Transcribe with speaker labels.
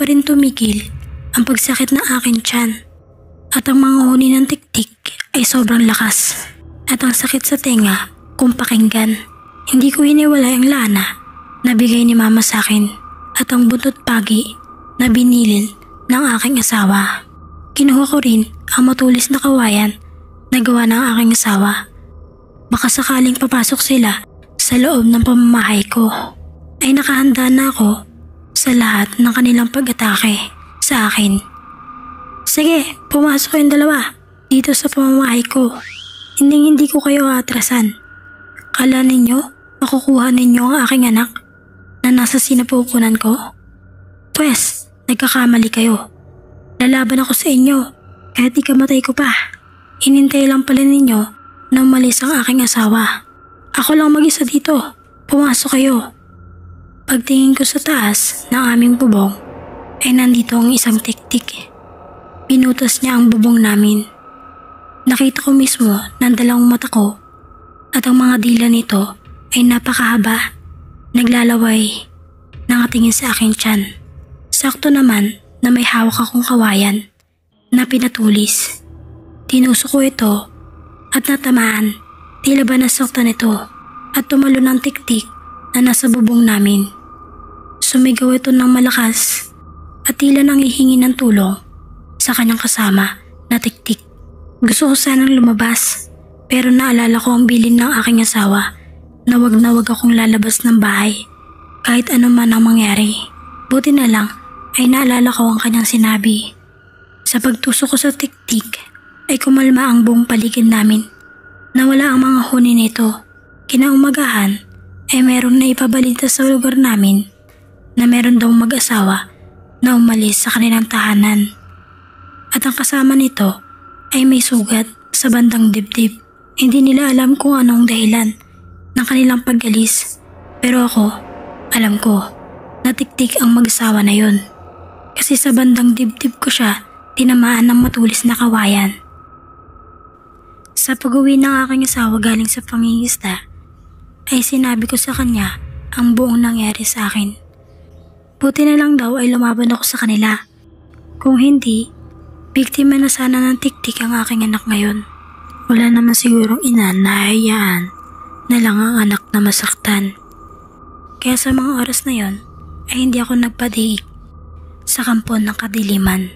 Speaker 1: pa rin tumigil ang pagsakit ng aking tiyan at ang mga huni ng tiktik ay sobrang lakas at ang sakit sa tenga kung pakinggan. Hindi ko hiniwalay ang lana na bigay ni mama sa akin at ang buntot pagi na binilin ng aking asawa. Kinuha ko rin ang matulis na kawayan na gawa ng aking asawa. Baka sakaling papasok sila sa loob ng pamamahay ko ay nakahanda na ako sa lahat ng kanilang pag-atake sa akin. Sige, pumasok kayong dalawa dito sa pamamahay ko. Hindi ko kayo aatrasan. Kala ninyo makukuha ninyo ang aking anak na nasa sinapupunan ko? Pwes, nagkakamali kayo. Lalaban ako sa inyo kahit ikamatay ko pa. Hinintay lang pala ninyo na umalis ang aking asawa. Ako lang mag-isa dito. Pumasok kayo. Pagtingin ko sa taas ng aming bubong ay nandito ang isang tiktik. Pinutas niya ang bubong namin. Nakita ko mismo ng dalawang mata ko at ang mga dila nito ay napakahaba. Naglalaway, nakatingin sa aking tiyan. Sakto naman na may hawak akong kawayan na pinatulis. Tinusok ko ito at natamaan. Tila ba nasaktan ito at tumalo ng tiktik na nasa bubong namin. Sumigaw ito ng malakas at tila nang hihingi ng tulong sa kanyang kasama na tiktik. Gusto ko sanang lumabas pero naalala ko ang bilin ng aking asawa na wag akong lalabas ng bahay kahit ano man ang mangyari. Buti na lang ay naalala ko ang kanyang sinabi. Sa pagtusok ko sa tiktik ay kumalma ang buong paligid namin. Nawala ang mga huni nito. Kinaumagahan ay meron na ipabalita sa lugar namin na meron daw mag-asawa na umalis sa kanilang tahanan. At ang kasama nito ay may sugat sa bandang dibdib. Hindi nila alam kung anong dahilan ng kanilang pag-alis. Pero ako, alam ko na tiktik ang mag-asawa na yun. Kasi sa bandang dibdib ko siya tinamaan ng matulis na kawayan. Sa pag-uwi ng aking asawa galing sa pangingisda, ay sinabi ko sa kanya ang buong nangyari sa akin. Buti na lang daw ay lumaban ako sa kanila. Kung hindi, biktima na sana ng tiktik ang aking anak ngayon. Wala naman sigurong ina na hayaan na lang ang anak na masaktan. Kaya sa mga oras na yon ay hindi ako nagpadiig sa kampon ng kadiliman.